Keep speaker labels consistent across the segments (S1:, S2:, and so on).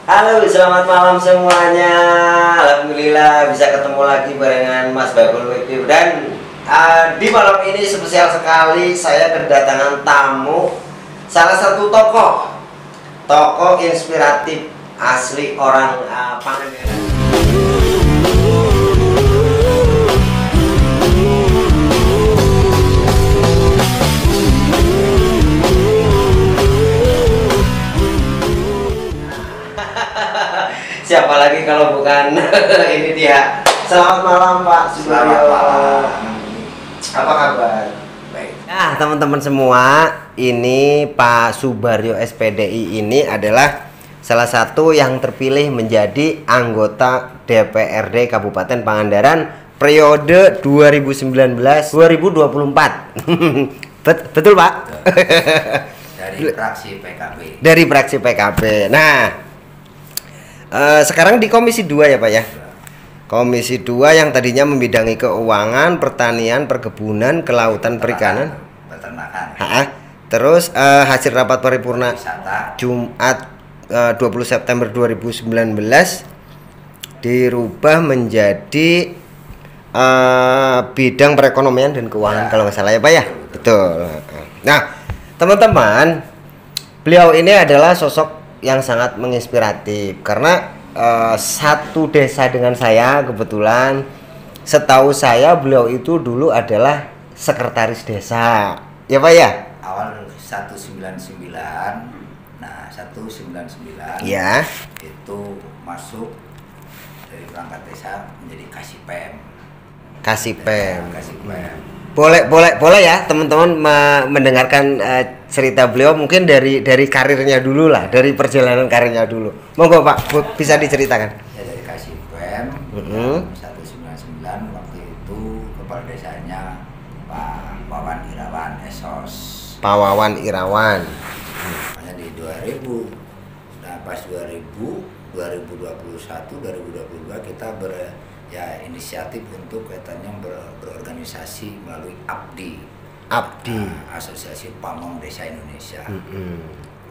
S1: Halo, selamat malam semuanya. Alhamdulillah bisa ketemu lagi barengan Mas Babul Wibib. Dan di malam ini spesial sekali, saya kedatangan tamu, salah satu tokoh inspiratif asli orang Pangandaran. Siapa lagi kalau bukan ini dia. Selamat malam Pak Subaryo. Apa kabar? Baik. Nah, teman-teman semua, ini Pak Subaryo SPDI ini adalah salah satu yang terpilih menjadi anggota DPRD Kabupaten Pangandaran periode 2019-2024. Betul Pak?
S2: Dari fraksi PKB.
S1: Dari fraksi PKB. Nah, sekarang di Komisi 2 ya Pak ya. Komisi 2 yang tadinya membidangi keuangan, pertanian, perkebunan, kelautan, perikanan,
S2: peternakan.
S1: Terus hasil rapat paripurna
S2: Wisata.
S1: Jumat 20 September 2019 dirubah menjadi bidang perekonomian dan keuangan ya, kalau nggak salah ya Pak ya. Betul. Nah, teman-teman, beliau ini adalah sosok yang sangat menginspiratif karena satu desa dengan saya kebetulan. Setahu saya beliau itu dulu adalah sekretaris desa ya Pak ya.
S2: Awal 199. Nah 199
S1: ya
S2: itu masuk dari perangkat desa menjadi Kasipem.
S1: Kasipem.
S2: Kasipem.
S1: Boleh ya teman-teman mendengarkan cerita beliau mungkin dari karirnya dulu lah, dari perjalanan karirnya dulu. Monggo Pak, bisa diceritakan.
S2: Ya dari Kasipem 199 waktu itu kepala desanya Pak Wawan Irawan Esos.
S1: Pak Wawan Irawan.
S2: Hanya di 2000. Nah pas 2021 2022 kita inisiatif untuk kaitannya berorganisasi melalui APDI, Asosiasi Pamong Desa Indonesia.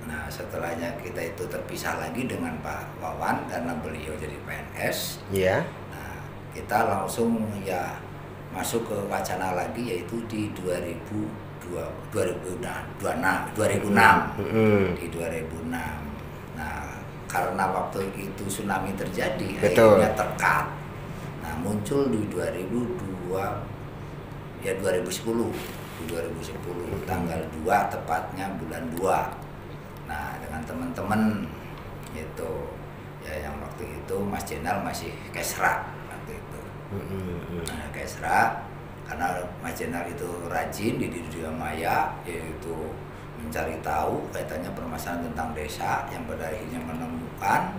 S2: Nah setelahnya kita itu terpisah lagi dengan Pak Wawan karena beliau jadi PNS. Nah kita langsung masuk ke wacana lagi yaitu di 2006 di 2006. Nah karena waktu itu tsunami terjadi.
S1: Betul.
S2: Akhirnya terkat. Nah muncul di 2010 tanggal 2 tepatnya bulan 2. Nah dengan teman-teman itu yang waktu itu Mas Jenal masih Kesra waktu itu. Nah, Kesra karena Mas Jenal itu rajin di dunia maya, yaitu mencari tahu kaitannya permasalahan tentang desa yang pada akhirnya menemukan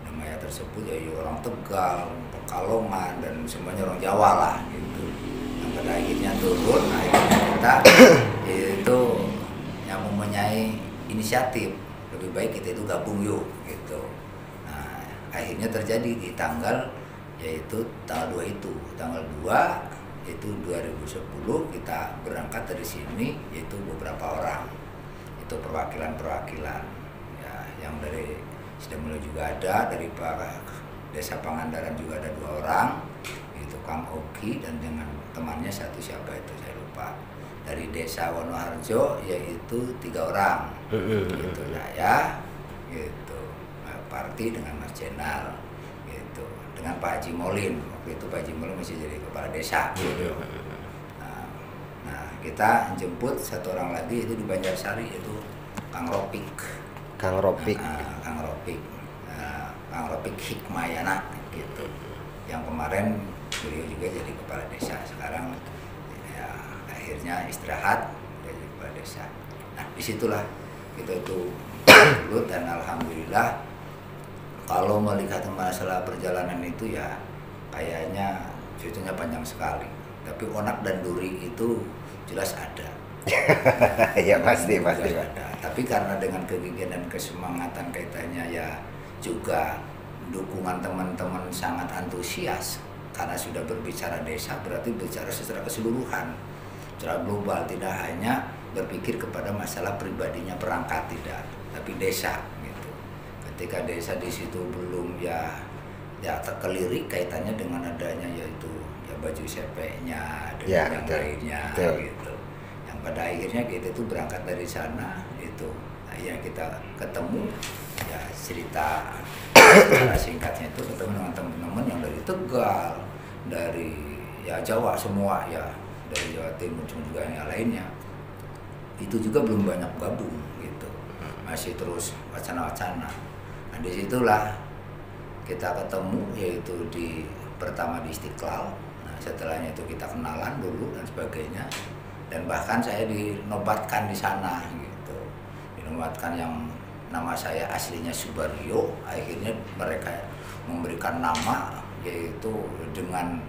S2: namanya tersebut yaitu orang Tegal, Pekalongan dan semuanya orang Jawa lah gitu. Yang pada akhirnya turun, akhirnya kita itu yang mempunyai inisiatif lebih baik kita itu gabung yuk gitu. Nah akhirnya terjadi di tanggal 2 itu tanggal 2 itu 2010 kita berangkat dari sini yaitu beberapa orang. Itu perwakilan ya, yang dari Sidamulyo juga ada, dari Desa Pangandaran juga ada 2 orang, itu Kang Oki dan dengan temannya satu siapa itu saya lupa. Dari Desa Wonoharjo yaitu 3 orang, gitu ya, gitu. Nah, Parti dengan Mas Jenal, gitu. Dengan Pak Haji Molin, waktu itu Pak Haji Molin masih jadi kepala desa, gitu. Nah, kita jemput 1 orang lagi itu di Banjarsari itu Kang Ropik. Kang Ropik Hikmayana gitu. Yang kemarin beliau juga jadi kepala desa. Sekarang ya akhirnya istirahat jadi kepala desa. Nah, disitulah kita itu dulu dan alhamdulillah kalau melihat masalah perjalanan itu ya kayaknya ceritanya panjang sekali. Tapi onak dan duri itu jelas ada.
S1: Ya pasti
S2: ada. Tapi karena dengan kegigihan dan kesemangatan kaitannya ya juga dukungan teman-teman sangat antusias karena sudah berbicara desa berarti bicara secara keseluruhan, secara global, tidak hanya berpikir kepada masalah pribadinya perangkat tidak, tapi desa gitu. ketika desa di situ belum ya terkelirik kaitannya dengan adanya yaitu ya baju sepeknya dan
S1: Ya,
S2: yang
S1: betul.
S2: lainnya
S1: Betul.
S2: gitu. Yang pada akhirnya kita itu berangkat dari sana itu. Akhirnya kita ketemu ya cerita secara singkatnya itu ketemu dengan teman-teman yang dari Tegal, dari ya Jawa semua ya, dari Jawa Timur juga yang lainnya. Itu juga belum banyak gabung gitu, masih terus wacana-wacana. Nah disitulah kita ketemu yaitu pertama di Istiqlal. Nah setelahnya itu kita kenalan dulu dan sebagainya, dan bahkan saya dinobatkan di sana gitu, dinobatkan yang nama saya aslinya Subaryo. Akhirnya mereka memberikan nama yaitu dengan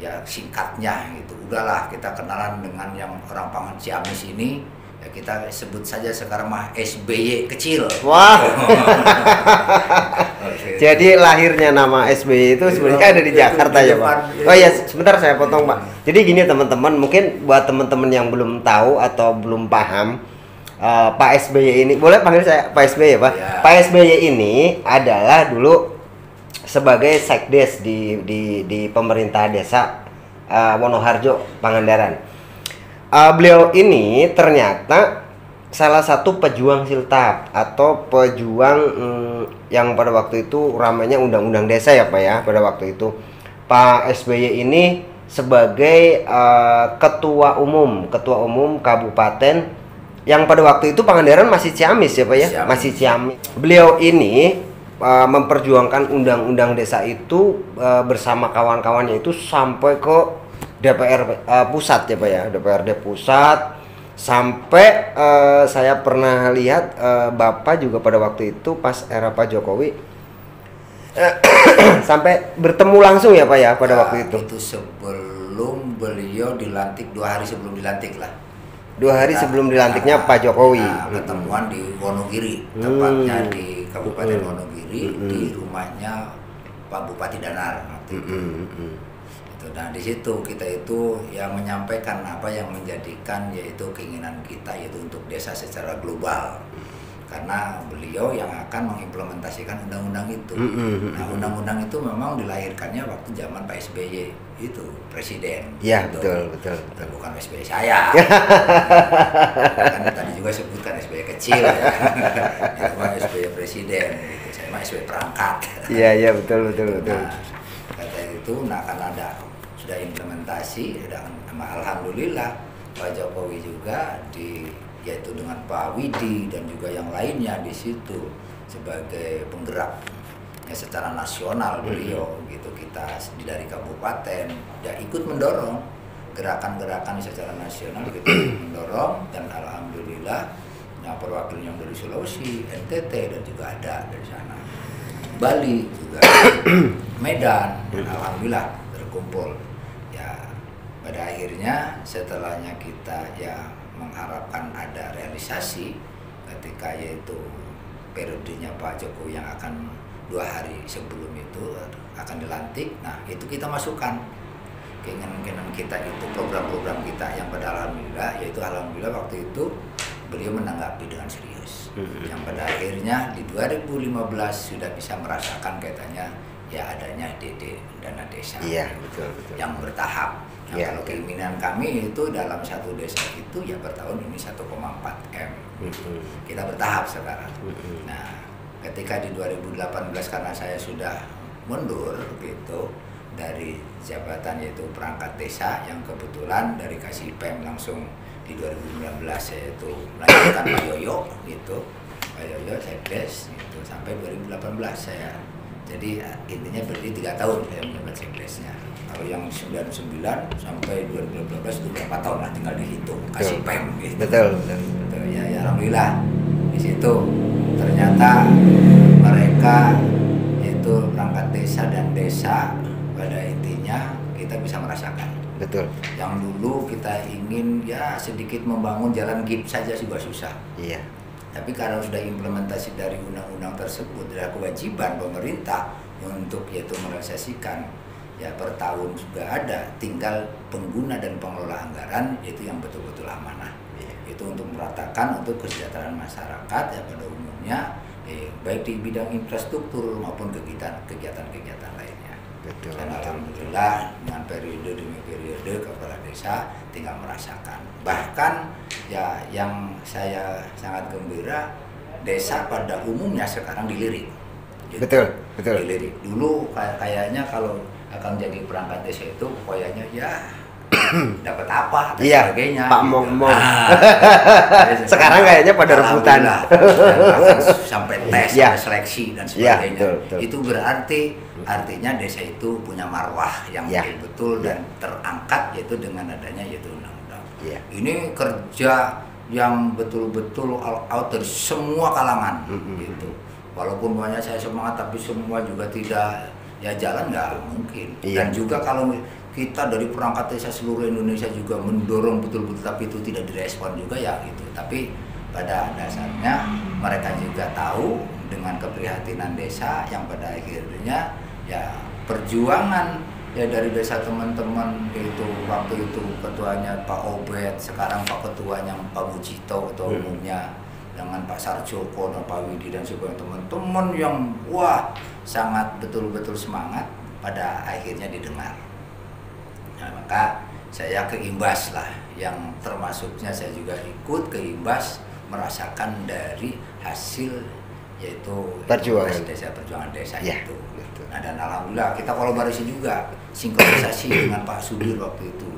S2: ya singkatnya gitu. Udahlah kita kenalan dengan yang orang Pangan Ciamis ini. Ya kita sebut saja sekarang mah SBY kecil.
S1: Wah. Jadi lahirnya nama SBY itu sebenarnya ada di Jakarta ya Pak. Oh ya, sebentar saya potong Pak. Jadi gini teman-teman, mungkin buat teman-teman yang belum tahu atau belum paham, Pak SBY ini, boleh panggil saya Pak SBY ya Pak?
S2: Ya.
S1: Pak SBY ini adalah dulu sebagai sekdes di pemerintah desa Wonoharjo, Pangandaran. Beliau ini ternyata salah satu pejuang siltap atau pejuang yang pada waktu itu ramainya undang-undang desa ya Pak ya. Pada waktu itu Pak SBY ini sebagai ketua umum kabupaten yang pada waktu itu Pangandaran masih Ciamis ya Pak ya.
S2: Ciamis.
S1: Masih Ciamis. Beliau ini memperjuangkan undang-undang desa itu bersama kawan-kawannya itu sampai ke DPR pusat ya Pak ya, DPRD pusat, sampai saya pernah lihat Bapak juga pada waktu itu pas era Pak Jokowi sampai bertemu langsung ya Pak ya pada waktu itu.
S2: Itu sebelum beliau dilantik, 2 hari sebelum dilantik lah.
S1: 2 hari sebelum dilantiknya Pak Jokowi.
S2: Ketemuan di Wonogiri, tepatnya di Kabupaten Wonogiri, di rumahnya Pak Bupati Danar waktu itu. Nah di situ kita itu yang menyampaikan apa yang menjadikan yaitu keinginan kita yaitu untuk desa secara global, karena beliau yang akan mengimplementasikan undang-undang itu. Nah undang-undang itu memang dilahirkannya waktu zaman Pak SBY itu presiden.
S1: Iya
S2: gitu.
S1: betul.
S2: Bukan SBY saya. Kan tadi juga sebutkan SBY kecil ya. Itu mah SBY presiden gitu. Saya mah SBY perangkat.
S1: Iya betul.
S2: Nah, kata itu karena ada sudah implementasi dan alhamdulillah Pak Jokowi juga yaitu dengan Pak Widi dan juga yang lainnya di situ sebagai penggerak ya secara nasional beliau gitu, kita dari kabupaten ya ikut mendorong gerakan-gerakan secara nasional, kita mendorong, dan alhamdulillah yang perwakilan yang dari Sulawesi, NTT dan juga ada dari sana, Bali juga, Medan, dan alhamdulillah terkumpul. Ya pada akhirnya setelahnya kita ya mengharapkan ada realisasi ketika yaitu periodenya Pak Jokowi yang akan 2 hari sebelum itu akan dilantik. Nah itu kita masukkan keinginan kita itu, program-program kita yang pada alhamdulillah, yaitu alhamdulillah waktu itu beliau menanggapi dengan serius. Yang pada akhirnya di 2015 sudah bisa merasakan kaitannya ya adanya DD, dana desa.
S1: Iya betul.
S2: Yang bertahap. Nah,
S1: Ya,
S2: kalau keinginan kami itu dalam satu desa itu ya per tahun ini 1,4 M. Kita bertahap sekarang. Nah, ketika di 2018 karena saya sudah mundur gitu dari jabatan yaitu perangkat desa, yang kebetulan dari Kasipem langsung di 2019 saya itu melanjutkan Pak Yoyo gitu. Pak Yoyo sekdes gitu sampai 2018 saya. Jadi intinya berarti 3 tahun saya menjabat sekdesnya. Kalau yang 99 sampai 2018 itu berapa tahun lah, tinggal dihitung Kasipem gitu.
S1: Betul.
S2: Ya alhamdulillah di situ ternyata mereka yaitu perangkat desa dan desa pada intinya kita bisa merasakan.
S1: Betul.
S2: Yang dulu kita ingin ya sedikit membangun jalan GIP saja juga susah.
S1: Iya.
S2: Tapi karena sudah implementasi dari undang-undang tersebut, ada kewajiban pemerintah untuk yaitu merealisasikan ya per tahun juga ada, tinggal pengguna dan pengelola anggaran yaitu yang betul-betul amanah. Itu untuk meratakan untuk kesejahteraan masyarakat ya pada umumnya, baik di bidang infrastruktur maupun kegiatan-kegiatan lainnya.
S1: Betul.
S2: Dan alhamdulillah dengan periode demi periode kepala desa tinggal merasakan. Bahkan ya yang saya sangat gembira, desa pada umumnya sekarang dilirik. Gitu.
S1: Betul.
S2: Dilirik. Dulu kayaknya kalau akan jadi perangkat desa itu kayaknya ya dapat apa dan sebagainya.
S1: Pak
S2: gitu.
S1: Mong. Sekarang kayaknya pada rebutan.
S2: Sampai tes, sampai seleksi dan sebagainya.
S1: Betul.
S2: Itu artinya desa itu punya marwah yang betul dan terangkat yaitu dengan adanya yaitu undang-undang. Ini kerja yang betul-betul all out dari semua kalangan gitu. Walaupun banyak saya semangat tapi semua juga tidak jalan nggak mungkin. Dan juga kalau kita dari perangkat desa seluruh Indonesia juga mendorong betul-betul tapi itu tidak direspon juga ya gitu. Tapi pada dasarnya mereka juga tahu dengan keprihatinan desa yang pada akhirnya ya perjuangan ya dari desa teman-teman itu waktu itu ketuanya Pak Obed, sekarang Pak ketuanya Pak Mujito ketua umumnya dengan Pak Sarjoko dan Pak Widi dan sebagainya teman-teman yang sangat betul-betul semangat pada akhirnya didengar. Nah, maka saya keimbas lah yang termasuknya saya juga ikut keimbas merasakan dari hasil yaitu perjuangan desa itu. Nah, dan alhamdulillah kita kolaborasi juga sinkronisasi dengan Pak Sudir waktu itu.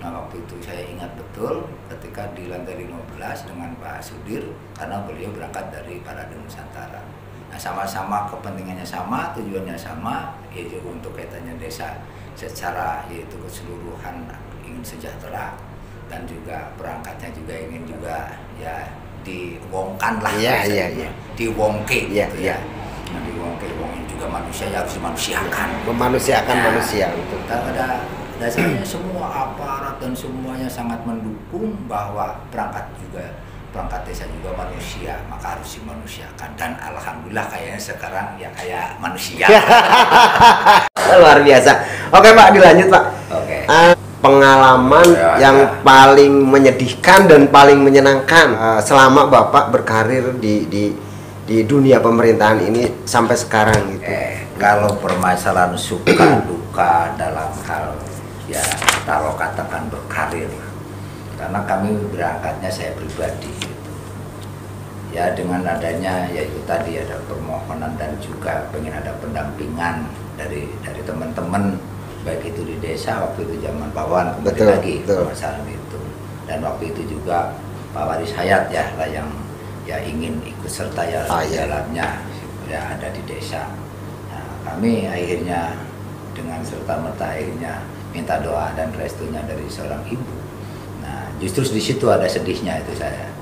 S2: Nah, waktu itu saya ingat betul ketika di lantai 15 dengan Pak Sudir karena beliau berangkat dari Parade Nusantara. Nah, sama-sama kepentingannya sama, tujuannya sama, yaitu untuk kaitannya desa secara yaitu keseluruhan ingin sejahtera dan juga perangkatnya juga ingin juga ya diwongkan lah, diwongke gitu ya. Nah, diwongke juga manusia ya harus dimanusiakan.
S1: Memanusiakan manusia itu.
S2: Pada dasarnya semua aparat dan semuanya sangat mendukung bahwa perangkat desa juga manusia, maka harus dimanusiakan dan alhamdulillah kayaknya sekarang ya kayak manusia.
S1: Luar biasa. Oke Pak, dilanjut Pak.
S2: Oke.
S1: Pengalaman yang paling menyedihkan dan paling menyenangkan selama Bapak berkarir di dunia pemerintahan ini sampai sekarang gitu.
S2: Kalau permasalahan suka duka dalam hal ya kalau katakan berkarir, karena kami berangkatnya saya pribadi gitu. Ya dengan adanya yaitu tadi ada permohonan dan juga pengen ada pendampingan dari teman-teman baik itu di desa waktu itu zaman Pak Wan lagi permasalahan itu, dan waktu itu juga Pak Waris Hayat ya lah yang ya ingin ikut serta ya dalamnya ya ada di desa. Nah, kami akhirnya dengan serta-merta akhirnya minta doa dan restunya dari seorang ibu. Nah, justru di situ ada sedihnya itu saya.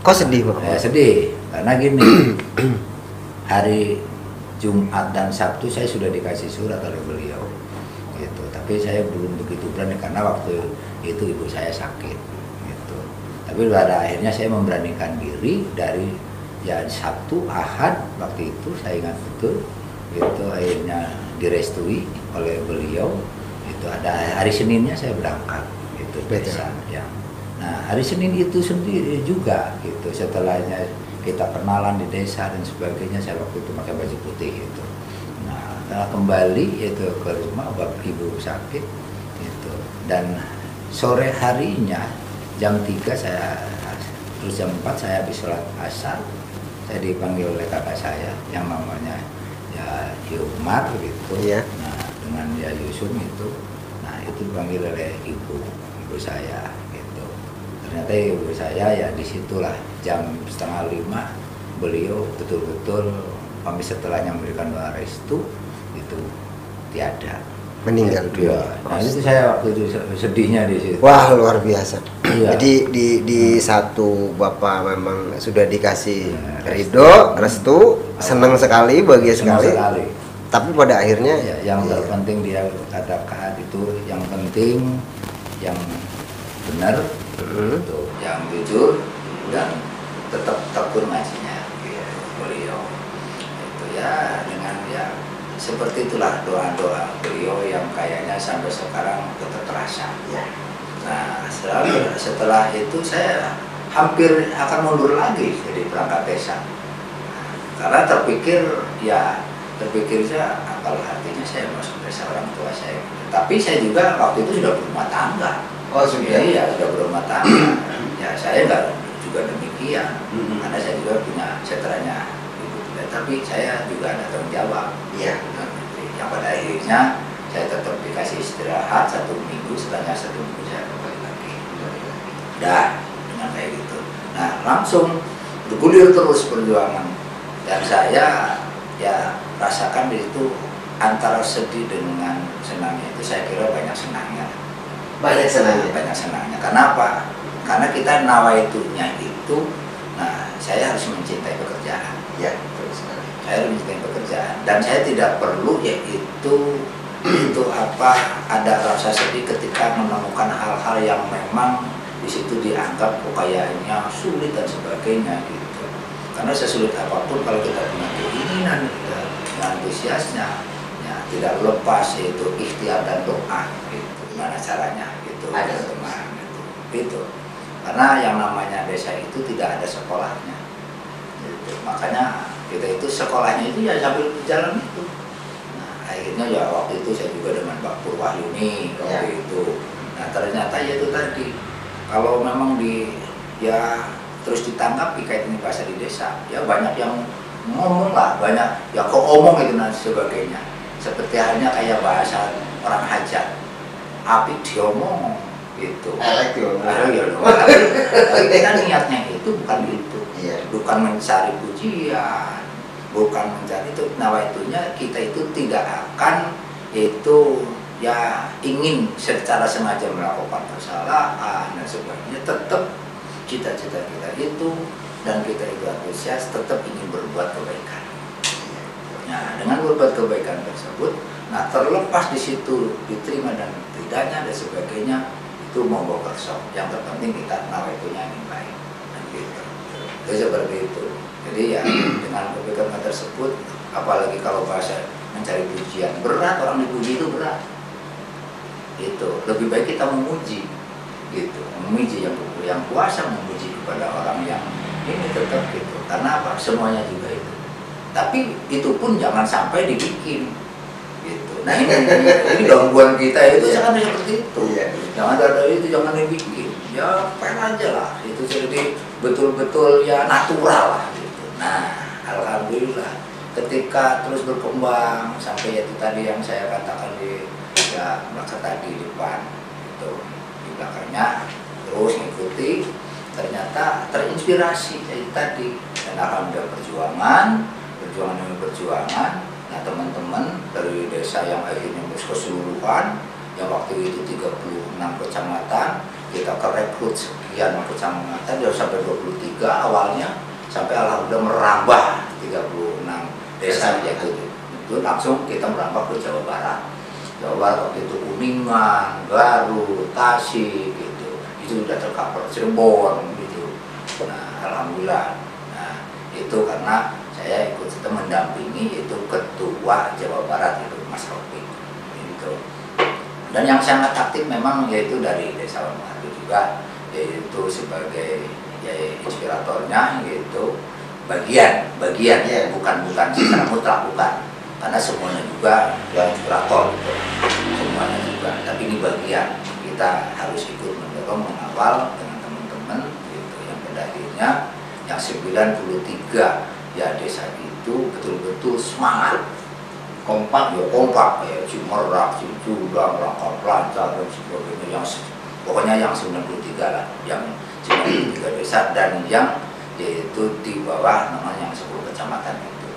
S1: Kok sedih Pak?
S2: Ya, sedih karena gini, hari Jumat dan Sabtu saya sudah dikasih surat oleh beliau, gitu. Tapi saya belum begitu berani karena waktu itu ibu saya sakit, gitu. Tapi pada akhirnya saya memberanikan diri dari ya Sabtu, Ahad waktu itu saya ingat betul, itu akhirnya direstui oleh beliau. Itu ada hari Seninnya saya berangkat, itu desa ya. Nah hari Senin itu sendiri juga gitu, setelahnya kita kenalan di desa dan sebagainya, saya waktu itu pakai baju putih itu. Nah kembali itu ke rumah bapak ibu sakit itu, dan sore harinya jam 3 saya terus jam 4 saya habis sholat asar, saya dipanggil oleh kakak saya yang namanya ya Yumar gitu ya. Nah dengan ya Yusuf itu, nah itu dipanggil oleh ibu saya gitu. Ternyata ibu saya ya disitulah jam 4:30 beliau betul-betul kami setelahnya memberikan doa restu itu tiada,
S1: meninggal dunia.
S2: Nah itu saya waktu itu sedihnya di situ.
S1: Wah luar biasa.
S2: Iya.
S1: Jadi di satu Bapak memang sudah dikasih ridho, restu, senang sekali, bahagia sekali. Tapi pada akhirnya
S2: ya, yang terpenting dia katakan itu yang penting yang benar, itu yang jujur dan tetap tekun ngajinya ya, beliau itu ya dengan ya seperti itulah doa-doa beliau yang kayaknya sampai sekarang tetap terasa ya. Nah setelah itu saya hampir akan mundur lagi jadi perangkat desa. karena terpikir saya apalah artinya saya masuk desa orang tua saya. Tapi saya juga waktu itu sudah berumah tangga.
S1: Oh sudah?
S2: Iya, sudah berumah tangga. Ya saya nggak juga demikian, karena saya juga punya setelahnya ibu. Tapi saya juga ada tanggung jawab.
S1: Iya.
S2: Yang pada akhirnya saya tetap dikasih istirahat 1 minggu, setelahnya 1 minggu saya kembali lagi. Udah dengan kayak gitu. Nah langsung bergulir terus perjuangan, dan saya ya rasakan di situ antara sedih dengan senangnya itu saya kira banyak senangnya.
S1: Banyak senangnya.
S2: Banyak senangnya. Kenapa? Karena kita nawaitunya itu, nah saya harus mencintai pekerjaan.
S1: Ya, betul sekali.
S2: Saya harus mencintai pekerjaan, dan saya tidak perlu yaitu ada rasa sedih ketika menemukan hal-hal yang memang di situ dianggap kayaknya sulit dan sebagainya gitu. Karena sesulit apapun kalau kita punya keinginan, kita punya antusiasnya, ya tidak lepas yaitu ikhtiar dan doa gitu. Gimana caranya gitu.
S1: Ada
S2: teman gitu. Karena yang namanya desa itu tidak ada sekolahnya gitu. Makanya kita itu sekolahnya itu ya sambil berjalan itu. Nah akhirnya ya waktu itu saya juga dengan Pak Purwahyuni waktu itu. Nah ternyata ya itu tadi, kalau memang terus ditanggapi kayak ini bahasa di desa, ya banyak yang ngomong lah, banyak ya kok omong itu dan sebagainya. Seperti halnya kayak bahasa orang hajat, api diomong gitu. Tapi kan niatnya itu bukan itu, bukan mencari pujian, bukan mencari itu. Nawaitunya kita itu tidak akan itu ya ingin secara sengaja melakukan kesalahan dan sebagainya. Tetap cita-cita kita itu dan kita itu antusias tetap ingin berbuat kebaikan. Nah dengan berbuat kebaikan tersebut, nah terlepas di situ diterima dan tidaknya dan sebagainya, itu monggo kerso. Yang terpenting kita nawaitunya ingin baik dan gitu. Jadi seperti itu. Jadi ya dengan kebaikan tersebut, apalagi kalau bahasa mencari pujian, berat, orang dipuji itu berat. Itu lebih baik kita memuji gitu, memuji yang kuasa, memuji kepada orang yang ini tetap gitu. Karena apa? Semuanya juga itu. Tapi itu pun jangan sampai dibikin gitu. Nah ini gangguan kita itu sangat seperti itu. Jangan ada itu, jangan dibikin. Ya pen aja lah. Itu jadi betul-betul ya natural lah gitu. Nah alhamdulillah ketika terus berkembang sampai itu tadi yang saya katakan di belakang tadi di depan itu, di belakangnya terus mengikuti, ternyata terinspirasi itu tadi. Dan alhamdulillah perjuangan demi perjuangan. Nah teman-teman dari desa yang akhirnya keseluruhan, yang waktu itu 36 kecamatan, kita kerekrut sekian kecamatan, jauh sampai 23 awalnya, sampai alhamdulillah merambah 36 desa yaitu itu langsung kita merambah ke Jawa Barat. Jawa Barat waktu itu Kuningan, Garut, Tasik gitu, itu sudah tercover, Cirebon gitu. Nah alhamdulillah, nah itu karena saya ikut serta mendampingi itu ketua Jawa Barat itu Mas Rofi gitu. Dan yang sangat aktif memang yaitu dari Desa Wanuarjo juga, yaitu sebagai inspiratornya gitu, bagian bukan secara mutlak, bukan, karena semuanya juga yang inspirator gitu, semuanya juga. Tapi ini bagian kita harus ikut mendorong, mengawal dengan teman-teman gitu, yang pada akhirnya yang 93 ya desa itu betul-betul semangat, kompak ya Cimerak, Cijulang, Rangka Pelancar dan sebagainya, yang pokoknya yang 93 lah, yang 93 desa dan yang yaitu di bawah namanya yang 10 kecamatan itu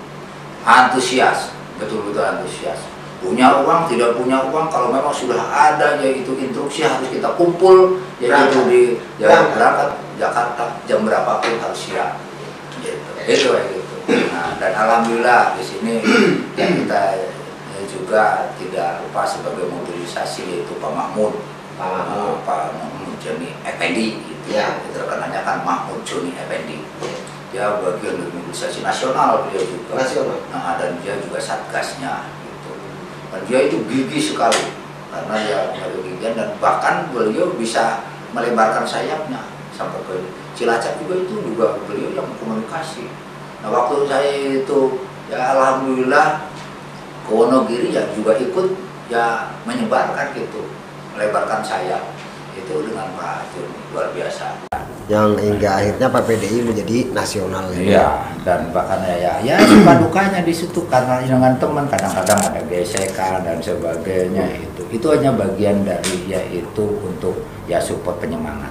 S2: antusias, betul-betul antusias. Punya uang, tidak punya uang, kalau memang sudah ada yaitu instruksi harus kita kumpul, yaitu di berangkat Jakarta jam berapapun harus siap gitu. Nah, dan alhamdulillah di sini yang kita juga tidak lupa sebagai mobilisasi yaitu Pak Mahmud Joni Effendi gitu. Terkenalnya kan Mahmud Joni Effendi. Dia bagian dari mobilisasi nasional, dia juga. Nah, dan dia juga satgasnya gitu. Dan dia itu gigih sekali karena dia punya kegigihan, dan bahkan beliau bisa melebarkan sayapnya sampai ke Cilacap juga, itu juga beliau yang komunikasi Nah waktu saya itu ya alhamdulillah ke Wonogiri ya juga ikut ya menyebarkan gitu, melebarkan sayap itu dengan Pak Joni, luar biasa.
S1: Yang hingga akhirnya Pak PDI menjadi nasional.
S2: Iya, dan bahkan ya suka dukanya di situ karena dengan teman kadang-kadang ada gesekan dan sebagainya itu hanya bagian dari yaitu untuk ya support penyemangat.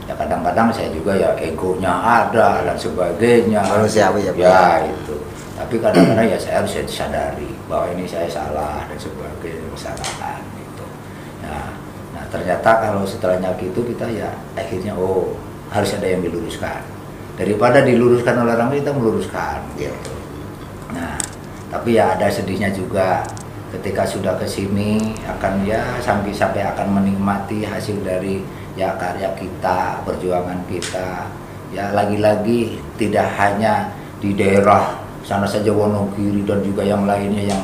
S2: Ya kadang-kadang saya juga ya egonya ada dan sebagainya.
S1: Manusiawi ya Pak.
S2: Ya itu. Tapi kadang-kadang ya saya harus sadari bahwa ini saya salah dan sebagainya, kesalahan gitu. Nah ternyata kalau setelahnya gitu kita ya akhirnya harus ada yang diluruskan. Daripada diluruskan oleh orang kita meluruskan gitu. Nah tapi ya ada sedihnya juga ketika sudah ke sini akan ya sampai akan menikmati hasil dari ya karya kita, perjuangan kita. Ya lagi-lagi tidak hanya di daerah sana saja Wonogiri dan juga yang lainnya yang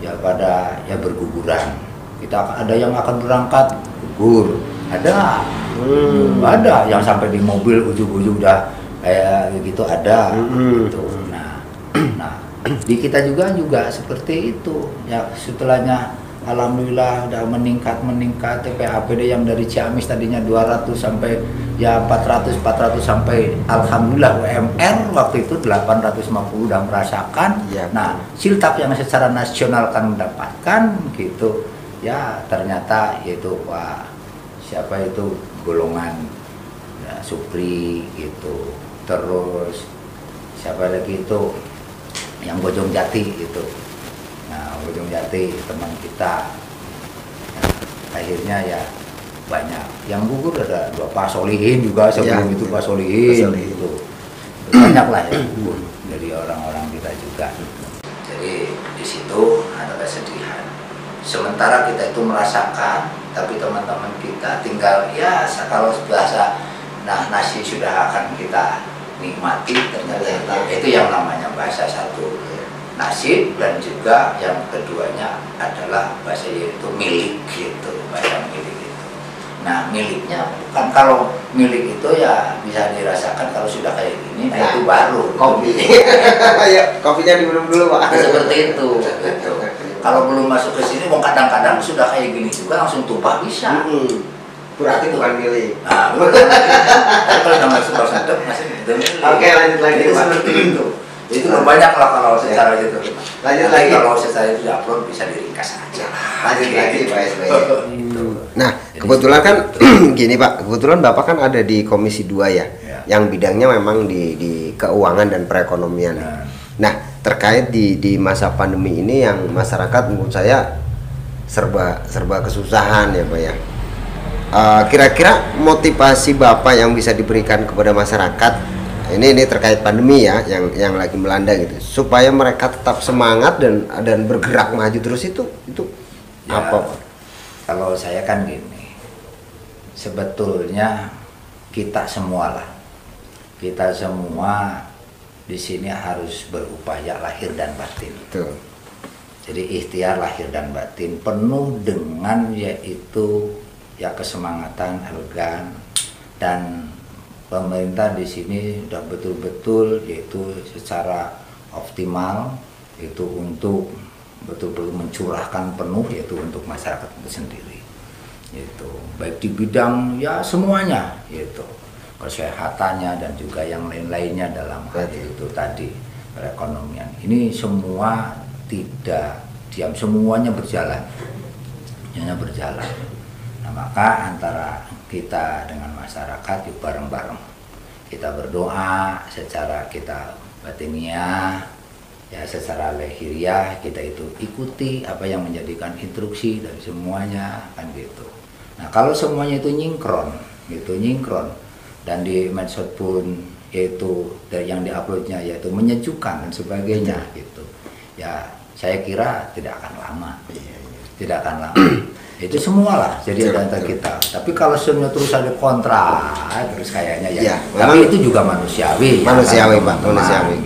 S2: ya pada ya berguguran. Kita ada yang akan berangkat gugur, ada yang sampai di mobil ujung-ujung udah kayak gitu ada gitu. Nah di kita juga seperti itu ya, setelahnya alhamdulillah udah meningkat TPAPD yang dari Ciamis tadinya 200 sampai ya 400 sampai alhamdulillah UMR waktu itu 850 udah merasakan ya. Nah siltap yang secara nasional kan mendapatkan gitu ya, ternyata yaitu siapa itu golongan ya, Supri gitu, terus siapa lagi itu yang Bojong Jati gitu. Nah Bojong Jati teman kita akhirnya ya banyak yang gugur, ada Pak Solihin juga sebelum itu Pak Solihin gitu. Banyak lah yang gugur dari orang-orang kita juga. Jadi di situ ada kesedihan. Sementara kita itu merasakan, tapi teman-teman kita tinggal ya kalau bahasa nasi sudah akan kita nikmati, ternyata itu yang namanya bahasa satu nasib, dan juga yang keduanya adalah bahasa yaitu milik gitu, bahasa milik itu. Nah miliknya bukan, kalau milik itu ya bisa dirasakan kalau sudah kayak gini, nah itu baru kopi.
S1: Ya, kopinya diminum dulu Pak.
S2: Seperti itu gitu. Kalau belum masuk ke sini, kadang-kadang sudah kayak gini juga langsung tumpah bisa.
S1: Berarti bukan milik.
S2: Nah, kalau nggak masuk masih milik.
S1: Oke, lanjut lagi.
S2: Itu seperti itu. Itu banyak lah kalau secara itu.
S1: Lanjut lagi.
S2: Kalau secara itu upload bisa diringkas aja.
S1: Lanjut lagi Pak SBY. Nah, kebetulan kan gini Pak, kebetulan Bapak kan ada di Komisi 2 ya, yang bidangnya memang di keuangan dan perekonomian. Nah, terkait di masa pandemi ini yang masyarakat menurut saya serba kesusahan ya Pak ya. Kira-kira motivasi Bapak yang bisa diberikan kepada masyarakat ini terkait pandemi ya yang lagi melanda gitu, supaya mereka tetap semangat dan bergerak maju terus itu ya, apa Pak?
S2: Kalau saya kan gini, sebetulnya kita semua di sini harus berupaya lahir dan batin.
S1: Betul.
S2: Jadi ikhtiar lahir dan batin penuh dengan yaitu ya kesemangatan, elegan, dan pemerintah di sini sudah betul-betul yaitu secara optimal itu untuk betul-betul mencurahkan penuh yaitu untuk masyarakat itu sendiri. Itu baik di bidang ya semuanya yaitu kesehatannya dan juga yang lain-lainnya dalam hal itu tadi perekonomian. Ini semua tidak diam, semuanya berjalan. Nah, maka antara kita dengan masyarakat yuk bareng-bareng kita berdoa secara kita batiniah ya, secara lahiriah kita itu ikuti apa yang menjadikan instruksi dari semuanya kan gitu. Nah kalau semuanya itu nyingkron dan di medsos pun yaitu yang diuploadnya yaitu menyejukkan dan sebagainya gitu ya, saya kira tidak akan lama. Itu semualah jadi ada antara kita. Tapi kalau semua terus ada kontra terus kayaknya ya tapi itu juga manusiawi
S1: Pak, manusiawi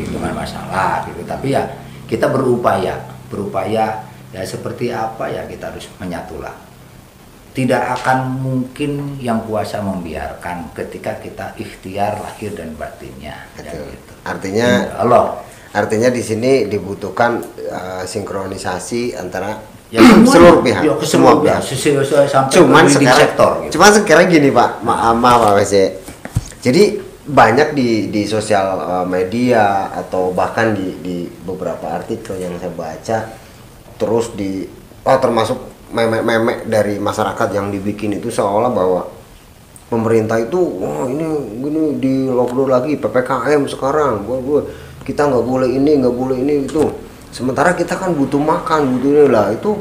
S2: gitu, bukan masalah gitu. Tapi ya kita berupaya ya seperti apa ya, kita harus menyatulah tidak akan mungkin yang kuasa membiarkan ketika kita ikhtiar lahir dan batinnya. Gitu.
S1: Artinya
S2: Allah.
S1: Artinya di sini dibutuhkan sinkronisasi antara
S2: Ya,
S1: seluruh pihak,
S2: ya,
S1: semua pihak.
S2: Sampai
S1: Cuman
S2: ke
S1: sekarang,
S2: sektor, gitu.
S1: cuman sekarang gini Pak, maaf Pak WC. Jadi banyak di sosial media atau bahkan di beberapa artikel yang saya baca, terus termasuk meme-meme dari masyarakat yang dibikin itu seolah bahwa pemerintah itu, wah ini di lockdown lagi, PPKM sekarang, kita nggak boleh ini itu. Sementara kita kan butuh makan, butuh ini lah, itu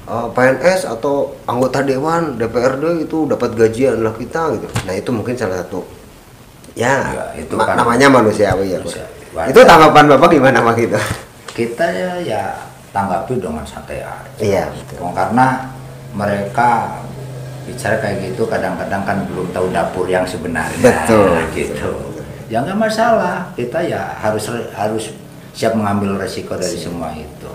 S1: PNS atau anggota dewan DPRD itu dapat gajian lah kita gitu. Nah itu mungkin salah satu ya itu kan namanya manusiawi ya. Itu tanggapan Bapak gimana Pak gitu?
S2: Kita ya tanggapi dengan santai aja.
S1: Iya betul.
S2: Karena mereka bicara kayak gitu kadang-kadang kan belum tahu dapur yang sebenarnya.
S1: Betul.
S2: Gitu.
S1: Betul.
S2: Ya nggak masalah. Kita ya harus siap mengambil resiko dari semua itu.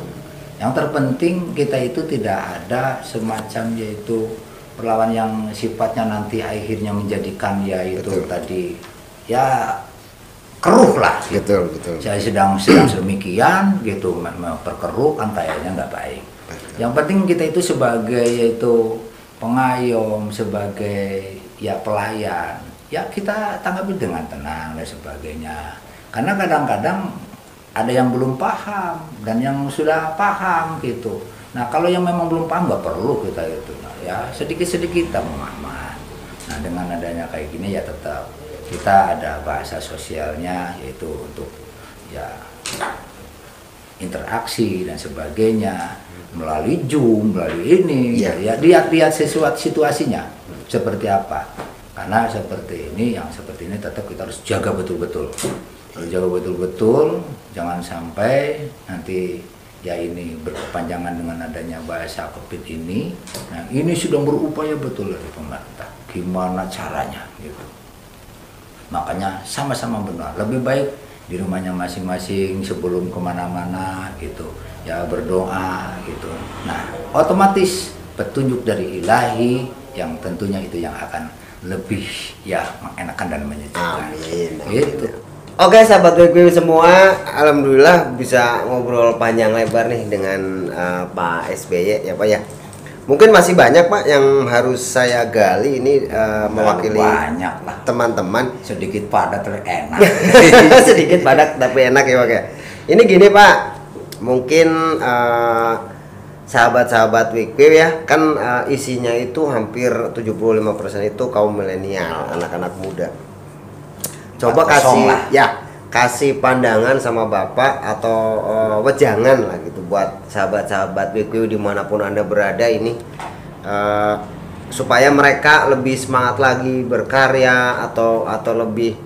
S2: Yang terpenting kita itu tidak ada semacam yaitu perlawan yang sifatnya nanti akhirnya menjadikan yaitu betul. Tadi ya keruh lah. Gitu. Betul. Saya sedang sedemikian gitu memperkeruh kan kayaknya nggak baik. Betul. Yang penting kita itu sebagai yaitu pengayom, sebagai ya pelayan, ya kita tanggapi dengan tenang dan sebagainya. Karena kadang-kadang ada yang belum paham dan yang sudah paham gitu. Nah kalau yang memang belum paham nggak perlu kita itu, nah, ya sedikit-sedikit kita memahaman. Nah dengan adanya kayak gini ya tetap kita ada bahasa sosialnya yaitu untuk ya interaksi dan sebagainya melalui Zoom, melalui ini ya lihat sesuatu situasinya seperti apa. Karena seperti ini tetap kita harus jaga betul-betul. Jaga betul-betul, jangan sampai nanti ya ini berkepanjangan dengan adanya bahasa COVID ini. Nah ini sudah berupaya betul dari pemerintah. Gimana caranya gitu. Makanya sama-sama benar. Lebih baik di rumahnya masing-masing sebelum kemana-mana gitu. Ya berdoa gitu. Nah otomatis petunjuk dari Ilahi yang tentunya itu yang akan lebih ya mengenakan dan menyejukkan.
S1: Amin.
S2: Gitu.
S1: Oke sahabat WQ semua, alhamdulillah bisa ngobrol panjang lebar nih dengan Pak SBY ya Pak ya. Mungkin masih banyak Pak yang harus saya gali ini mewakili teman-teman.
S2: Sedikit padat tapi enak.
S1: Sedikit padat tapi enak ya Pak ya. Ini gini Pak, mungkin sahabat-sahabat WQ ya kan isinya itu hampir 75% itu kaum milenial, anak-anak muda. Coba kasih pandangan sama Bapak atau wejangan lah gitu buat sahabat-sahabat WQ dimanapun Anda berada ini supaya mereka lebih semangat lagi berkarya atau lebih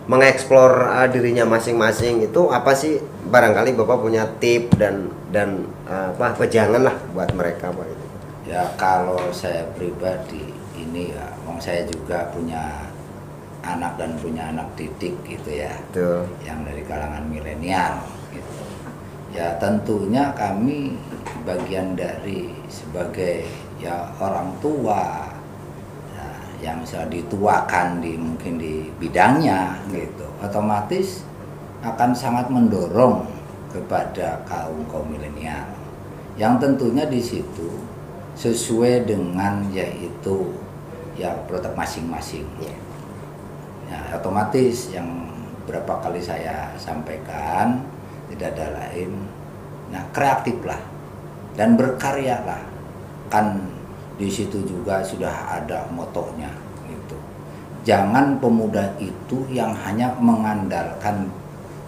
S1: mengeksplor dirinya masing-masing. Itu apa sih barangkali Bapak punya tip dan wejangan lah buat mereka Pak itu.
S2: Ya kalau saya pribadi ini ya saya juga punya anak dan punya anak didik gitu ya. Betul. Yang dari kalangan milenial gitu. Ya tentunya kami bagian dari sebagai ya orang tua ya, yang sudah dituakan mungkin di bidangnya gitu. Otomatis akan sangat mendorong kepada kaum milenial. Yang tentunya di situ sesuai dengan yaitu ya produk masing-masing. Ya, otomatis yang berapa kali saya sampaikan tidak ada lain, nah kreatiflah dan berkaryalah, kan di situ juga sudah ada motonya gitu. Jangan pemuda itu yang hanya mengandalkan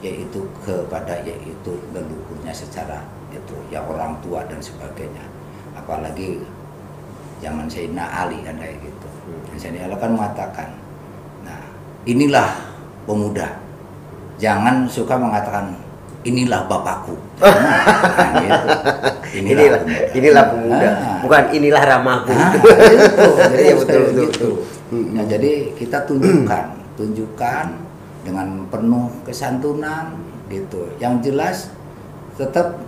S2: yaitu kepada yaitu leluhurnya secara itu ya orang tua dan sebagainya, apalagi zaman Sayyidina Ali kan kayak gitu. Sayyidina Ali kan mengatakan, inilah pemuda. Jangan suka mengatakan inilah bapakku. Nah, gitu.
S1: Inilah pemuda. Bukan inilah ramahku.
S2: Itu. Jadi betul. Nah, jadi kita tunjukkan dengan penuh kesantunan gitu. Yang jelas tetap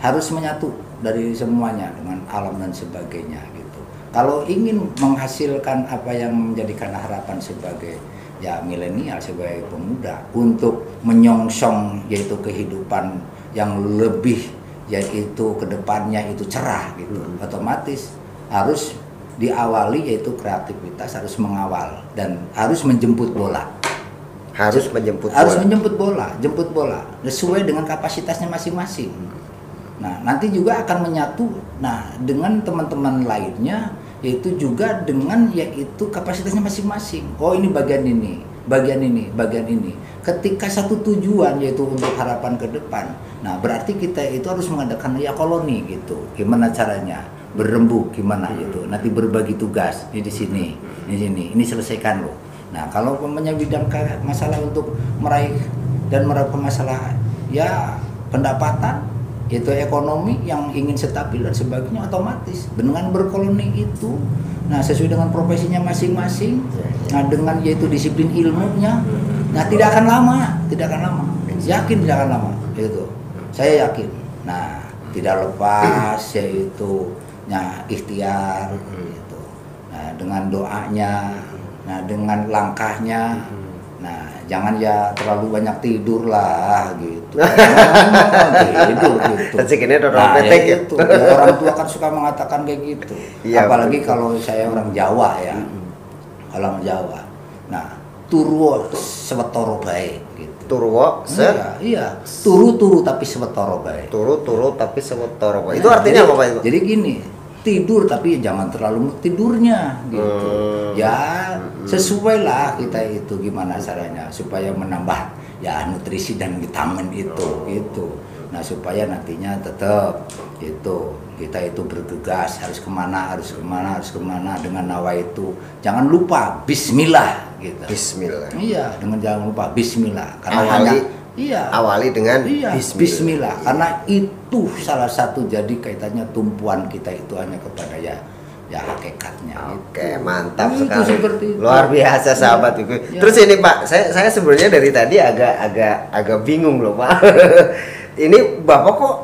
S2: harus menyatu dari semuanya dengan alam dan sebagainya gitu. kalau ingin menghasilkan apa yang menjadikan harapan sebagai ya milenial, sebagai pemuda untuk menyongsong yaitu kehidupan yang lebih yaitu kedepannya itu cerah gitu, otomatis harus diawali yaitu kreativitas, harus mengawal dan harus menjemput bola.
S1: Harus menjemput
S2: bola, jemput bola sesuai dengan kapasitasnya masing-masing. Nah, nanti juga akan menyatu dengan teman-teman lainnya, yaitu juga dengan yaitu kapasitasnya masing-masing. Oh, ini bagian ini, bagian ini, bagian ini. Ketika satu tujuan yaitu untuk harapan ke depan. Nah, berarti kita itu harus mengadakan ya koloni gitu. Gimana caranya? Berembuk gimana gitu. Nanti berbagi tugas di sini, di sini. Ini selesaikan loh. Nah, kalau umpamanya bidang masalah untuk meraih masalah ya pendapatan, yaitu ekonomi yang ingin stabil dan sebagainya, otomatis dengan berkoloni itu, nah sesuai dengan profesinya masing-masing, nah dengan yaitu disiplin ilmunya, nah tidak akan lama, yakin tidak akan lama, itu saya yakin. Nah, tidak lepas yaitu ikhtiar, gitu. Nah dengan doanya, nah dengan langkahnya, nah jangan ya terlalu banyak tidur lah gitu. Tidur gitu. Nah, ya itu. Ya, orang tua kan suka mengatakan kayak gitu. Iya, apalagi betul. Kalau saya orang Jawa ya. Orang Jawa. Nah, turu sewetara bae gitu.
S1: Turwo
S2: iya. Turu tapi sewetara bae.
S1: Turu tapi sewetara bae. Itu artinya apa, Pak itu?
S2: Jadi gini, tidur tapi jangan terlalu tidurnya gitu. Ya sesuai lah kita itu gimana caranya supaya menambah ya nutrisi dan vitamin itu gitu. Nah, supaya nantinya tetap itu kita itu bergegas harus kemana dengan nawa itu. Jangan lupa bismillah gitu.
S1: Bismillah.
S2: Iya, dengan jangan lupa bismillah karena
S1: awali dengan
S2: bismillah. Karena itu salah satu jadi kaitannya tumpuan kita itu hanya kepada ya hakikatnya.
S1: Oke,
S2: itu.
S1: mantap
S2: itu
S1: sekali. Luar biasa sahabat itu. Ya. Terus ini Pak, saya sebenarnya dari tadi agak bingung loh Pak. Ini Bapak kok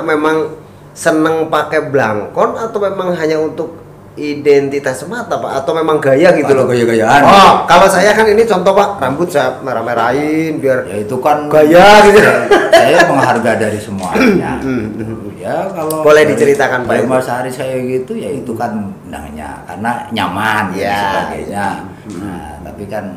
S1: memang seneng pakai blangkon atau memang hanya untuk identitas semata Pak, atau memang gaya gitu loh?
S2: Gaya-gayaan.
S1: Oh, kalau saya kan ini contoh Pak, rambut saya merah-merahin biar
S2: ya itu kan
S1: gaya gitu.
S2: Saya menghargai dari semuanya. Ya kalau
S1: boleh diceritakan Pak.
S2: Mas Hari saya gitu ya itu kan namanya karena nyaman dan sebagainya. Nah, tapi kan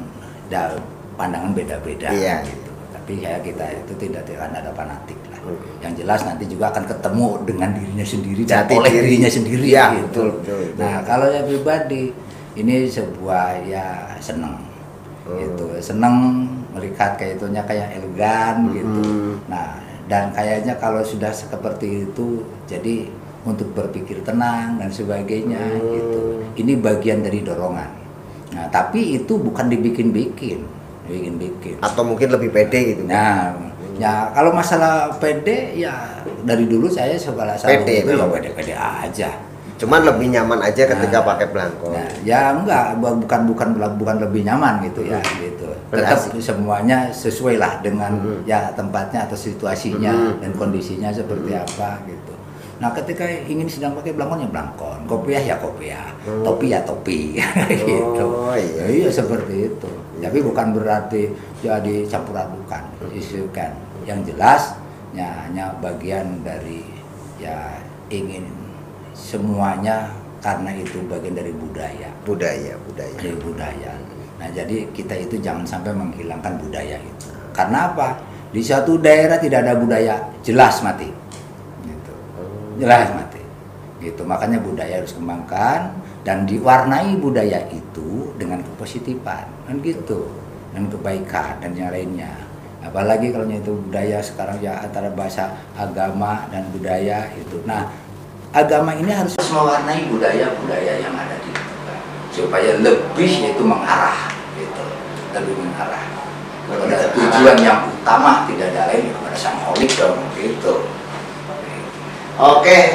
S2: pandangan beda-beda gitu. Tapi kita itu tidak akan ada fanatik lah. Yang jelas nanti juga akan ketemu dengan dirinya sendiri dan oleh dirinya sendiri ya, gitu. Betul. Nah, kalau saya pribadi ini sebuah ya seneng gitu. Seneng melihat kayaknya kayak elegan gitu. Nah, dan kayaknya kalau sudah seperti itu jadi untuk berpikir tenang dan sebagainya gitu. Ini bagian dari dorongan. Nah, tapi itu bukan dibikin-bikin. Atau mungkin lebih pede gitu. Nah, ya kalau masalah pede ya dari dulu saya segala
S1: pede
S2: itu ya pede aja.
S1: Cuman lebih nyaman aja ketika pakai blangkon.
S2: Nah, ya enggak, bukan lebih nyaman gitu ya gitu. Tetap semuanya sesuai lah dengan ya tempatnya atau situasinya dan kondisinya seperti apa gitu. Nah, ketika ingin sedang pakai blangkon ya blangkon, kopiah ya kopiah, topi ya topi, gitu. Iya seperti itu. Tapi bukan berarti jadi campur adukan, isukan. Yang jelas ya hanya bagian dari ya ingin semuanya karena itu bagian dari budaya. Dari budaya. Nah, jadi kita itu jangan sampai menghilangkan budaya itu. Karena apa? Di suatu daerah tidak ada budaya, jelas mati. Jelas mati gitu, makanya budaya harus kembangkan dan diwarnai budaya itu dengan kepositifan kan gitu, dan kebaikan dan yang lainnya. Apalagi kalau itu budaya sekarang ya antara bahasa agama dan budaya itu. Nah, agama ini harus mewarnai budaya-budaya yang ada di kita supaya lebih itu mengarah gitu, lebih mengarah pada tujuan yang utama, tidak ada lain kepada sang holik dong gitu.
S1: Oke,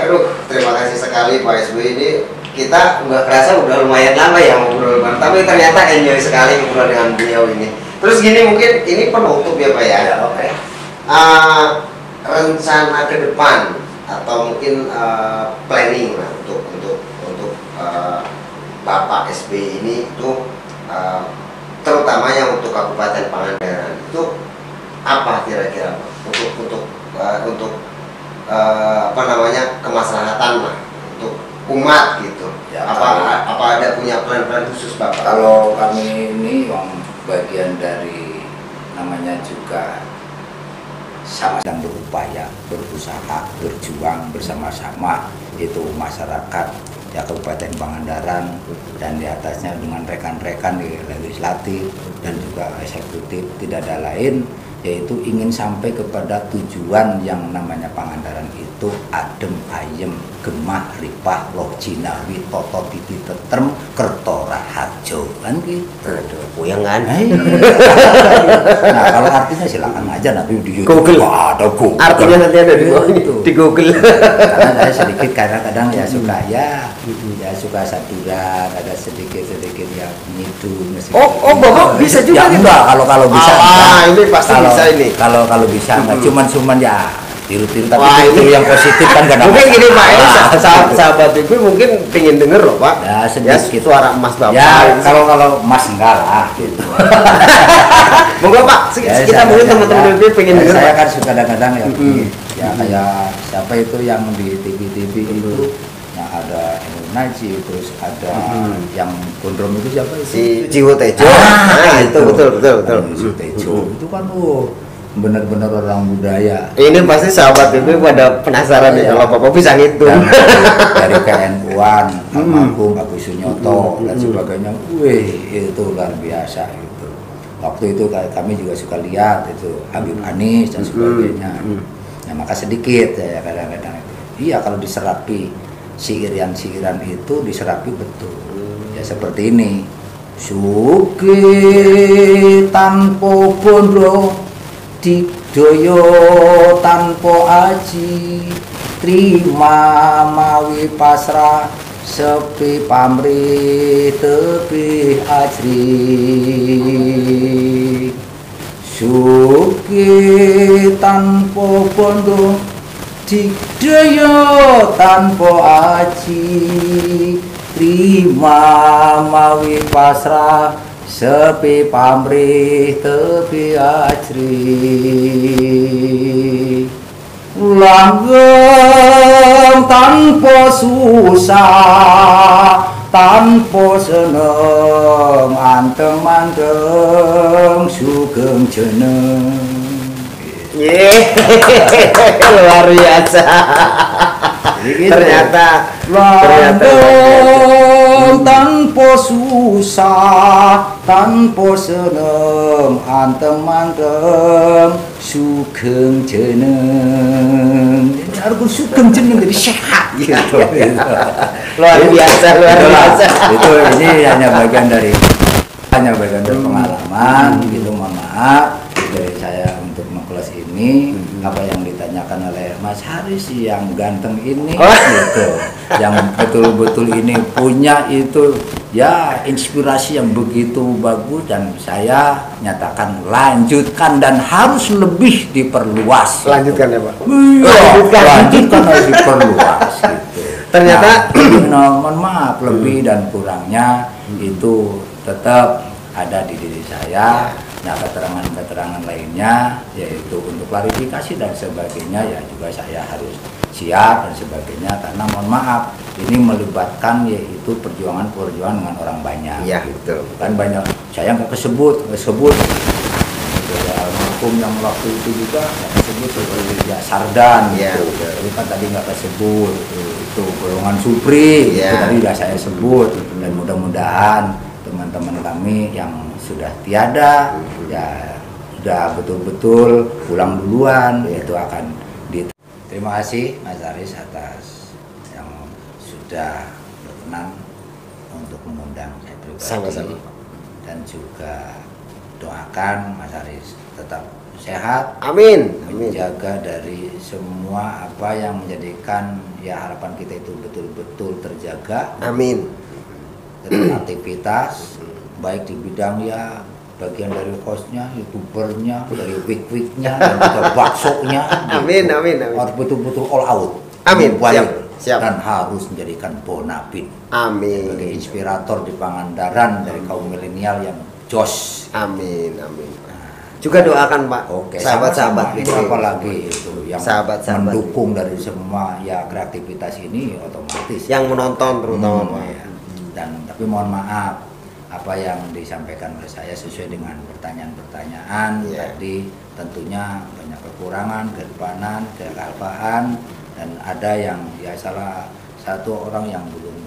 S1: terima kasih sekali Pak SB. Ini kita nggak kerasa udah lumayan lama ya ngobrol, tapi ternyata enjoy sekali ngobrol dengan beliau ini. Terus gini, mungkin ini penutup ya Pak ya.
S2: Oke.
S1: Rencana ke depan atau mungkin planning lah untuk Bapak SBY ini itu terutama yang untuk Kabupaten Pangandaran itu apa kira-kira untuk apa namanya kemaslahatan lah untuk umat gitu
S2: ya,
S1: apa ada punya plan-plan khusus Bapak?
S2: Kalau kami ini yang bagian dari namanya juga sama-sama berupaya, berusaha, berjuang bersama-sama, itu masyarakat ya Kabupaten Pangandaran dan di atasnya dengan rekan-rekan di legislatif dan juga eksekutif, tidak ada lain yaitu ingin sampai kepada tujuan yang namanya Pangandaran itu adem ayem gemah ripah loh jinawi toto titi tetrem kertora harjo kan gitu.
S1: Aduh, puyeng kan?
S2: Nah kalau artinya silakan aja nanti di YouTube.
S1: Google.
S2: Ada Google.
S1: Artinya nanti ada di Google.
S2: Karena saya sedikit kadang-kadang ya suka ya suka saduran, ada sedikit yang nyidung.
S1: Oh Bapak bisa juga
S2: ya,
S1: gitu?
S2: Enggak, kalau bisa.
S1: Ini pasti bisa ini.
S2: Kalau bisa enggak cuman ya tiru-tiru, tapi
S1: wah,
S2: tiru yang positif kan gak ada.
S1: Mungkin gini Pak, ini sahabat ibu mungkin pengen denger loh Pak.
S2: Ya sedikit
S1: suara emas Bapak.
S2: Ya kalau Mas enggak lah gitu.
S1: Monggo Pak, kita mungkin teman-teman ibu pengen denger.
S2: Saya kan suka kadang-kadang ya kayak siapa itu yang di TV itu yang ada Naji, terus ada yang gondrong itu siapa itu?
S1: Si Jiwo Tejo. Itu betul.
S2: Si Tejo itu kan benar-benar orang budaya.
S1: Ini pasti sahabat itu pada penasaran nih kalau Bapak bisa ngitung.
S2: Dari KNU-an, almarhum Agus Sunyoto dan sebagainya. Wih, itu luar biasa itu. Waktu itu kami juga suka lihat itu Habib Anies dan sebagainya. Nah, maka sedikit ya kadang-kadang itu. Iya kalau diserapi siiran itu diserapi betul. Ya seperti ini. Suki tanpa bondo didoyo tanpa aji terima mawi pasrah sepi pamrih tepi ajri suki tanpa bondo didoyo tanpa aji terima mawi pasrah sepi pamrih tepi ajri langgeng tanpa susah tanpa seneng anteng-manteng sugeng jeneng.
S1: Luar biasa.
S2: Gitu.
S1: Ternyata
S2: langgeng tanpa susah tanpa seneng anteng-manteng sugeng jeneng. Jadi harus sugeng jeneng jadi sehat gitu.
S1: luar biasa.
S2: Itu ini hanya bagian dari pengalaman gitu, mohon maaf dari saya untuk mengkelas ini apa yang ditanyakan oleh Mas Haris yang ganteng ini gitu, yang betul-betul ini punya itu ya inspirasi yang begitu bagus dan saya nyatakan lanjutkan dan harus lebih diperluas.
S1: Lanjutkan ya Pak.
S2: Lanjutkan harus diperluas gitu.
S1: Ternyata
S2: mohon maaf lebih dan kurangnya itu tetap ada di diri saya. Nah keterangan lainnya yaitu untuk klarifikasi dan sebagainya ya juga saya harus siap dan sebagainya karena mohon maaf ini melibatkan yaitu perjuangan dengan orang banyak.
S1: Iya
S2: gitu.
S1: betul.
S2: Kan banyak saya nggak kesebut almarhum yang waktu itu juga nggak kesebut sebagai ya Sardan
S1: ya,
S2: gitu. Tapi kan tadi nggak kesebut itu golongan Supri itu tadi sudah saya sebut dan mudah-mudahan teman-teman kami yang sudah tiada ya sudah betul-betul pulang duluan itu akan terima kasih Mas Haris atas yang sudah berkenan untuk mengundang saya pribadi.
S1: Sama-sama.
S2: Dan juga doakan Mas Haris tetap sehat,
S1: amin,
S2: menjaga dari semua apa yang menjadikan ya harapan kita itu betul-betul terjaga,
S1: amin,
S2: dan aktivitas baik di bidang ya bagian dari hostnya, youtubernya, dari week-weeknya, dan juga baksonya.
S1: Amin.
S2: Harus betul-betul all out.
S1: Amin.
S2: Siap.
S1: Siap.
S2: dan harus menjadikan Bonapit
S1: Amin.
S2: sebagai inspirator di Pangandaran dari kaum milenial yang jos.
S1: Amin, amin. Juga doakan Pak,
S2: Oke,
S1: sahabat-sahabat
S2: itu
S1: BD.
S2: apalagi itu yang
S1: Sahabat-sahabat
S2: mendukung dari semua ya kreativitas ini otomatis
S1: yang menonton terutama Pak.
S2: ya. Dan tapi mohon maaf apa yang disampaikan oleh saya sesuai dengan pertanyaan-pertanyaan tadi tentunya banyak kekurangan, kedepanan, kealpaan, dan ada yang ya salah satu orang yang belum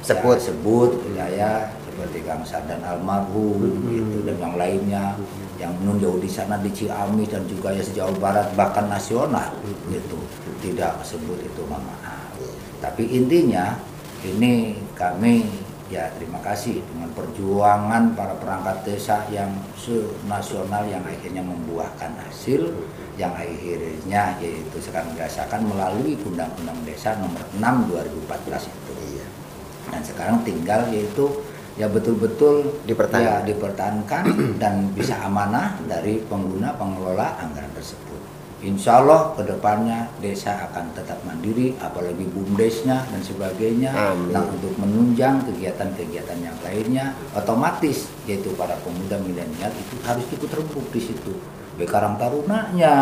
S2: sebut wilayah seperti Kang Sardan almarhum gitu, dan yang lainnya yang menunjau di sana di Ciamis dan juga ya sejauh barat bahkan nasional gitu tidak sebut itu, mohon maaf. Tapi intinya ini kami ya terima kasih dengan perjuangan para perangkat desa yang nasional yang akhirnya membuahkan hasil yang akhirnya yaitu sekarang dirasakan melalui Undang-Undang Desa nomor 6 2014 itu. Dan sekarang tinggal yaitu ya betul-betul dipertahankan dan bisa amanah dari pengelola anggaran tersebut. Insya Allah kedepannya desa akan tetap mandiri, apalagi BUMDesnya dan sebagainya. Nah, untuk menunjang kegiatan-kegiatan yang lainnya, otomatis yaitu para pemuda milenial itu harus ikut rembuk di situ. Karang Tarunanya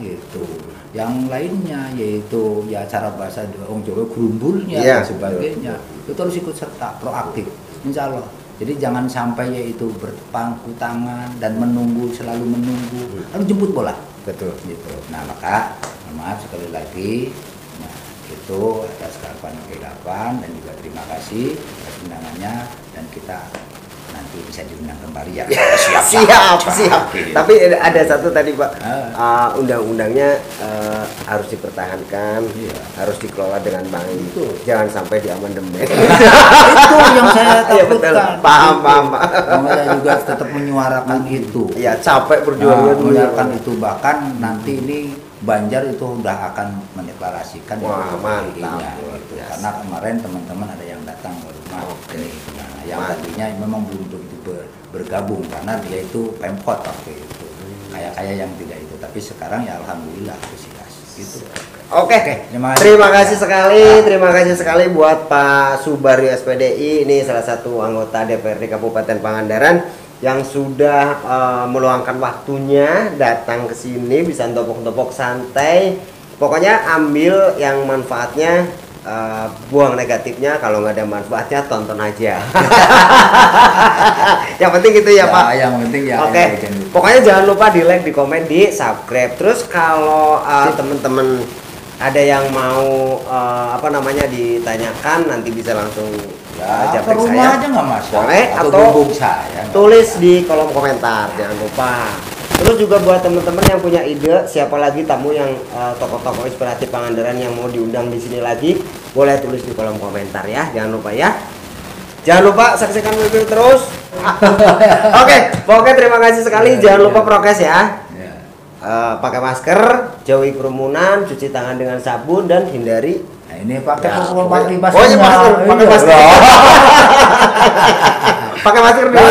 S2: gitu, yang lainnya yaitu ya cara bahasa orang Jawa gerumbulnya dan sebagainya, itu harus ikut serta proaktif, insya Allah. Jadi jangan sampai yaitu berpangku tangan dan selalu menunggu, harus jemput bola.
S1: Betul.
S2: Gitu. Nah maka maaf sekali lagi, nah itu atas kehilapan dan juga terima kasih atas undangannya dan kita nanti bisa diundang kembali ya.
S1: Siap. Tapi ada satu tadi Pak, undang-undangnya harus dipertahankan, harus dikelola dengan baik. Jangan sampai diamandemen.
S2: Itu yang saya takutkan.
S1: Paham.
S2: Saya juga tetap menyuarakan itu.
S1: Ya capek perjuangan
S2: menyuarakan itu, bahkan nanti ini Banjar itu udah akan mendeklarasikan
S1: mantap
S2: gitu. Karena kemarin teman-teman ada yang datang ke rumah yang tadinya memang belum bergabung karena dia itu Pemkot waktu itu kayak yang tidak itu, tapi sekarang ya alhamdulillah antusias gitu.
S1: Oke. Terima kasih sekali buat Pak Subari SPDI, ini salah satu anggota DPRD Kabupaten Pangandaran yang sudah meluangkan waktunya datang ke sini, bisa topok-topok santai. Pokoknya ambil yang manfaatnya, buang negatifnya. Kalau nggak ada manfaatnya tonton aja. Yang penting gitu ya Pak.
S2: Yang penting ya.
S1: Oke. Pokoknya jangan lupa di like, di komen, di subscribe. Terus kalau teman-teman ada yang mau ditanyakan, nanti bisa langsung
S2: japrik saya aja nggak masalah.
S1: Boleh, atau
S2: saya
S1: tulis di kolom komentar, jangan lupa. Terus juga buat teman-teman yang punya ide siapa lagi tamu yang tokoh-tokoh inspiratif Pangandaran yang mau diundang di sini lagi, boleh tulis di kolom komentar ya, jangan lupa ya. Jangan lupa saksikan video terus. Oke, terima kasih sekali. Jangan lupa prokes ya. Pakai masker, jauhi kerumunan, cuci tangan dengan sabun, dan hindari.
S2: Nah, ini pakai masker.
S1: Pakai masker dulu.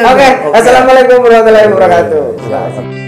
S1: Oke, assalamualaikum warahmatullahi wabarakatuh.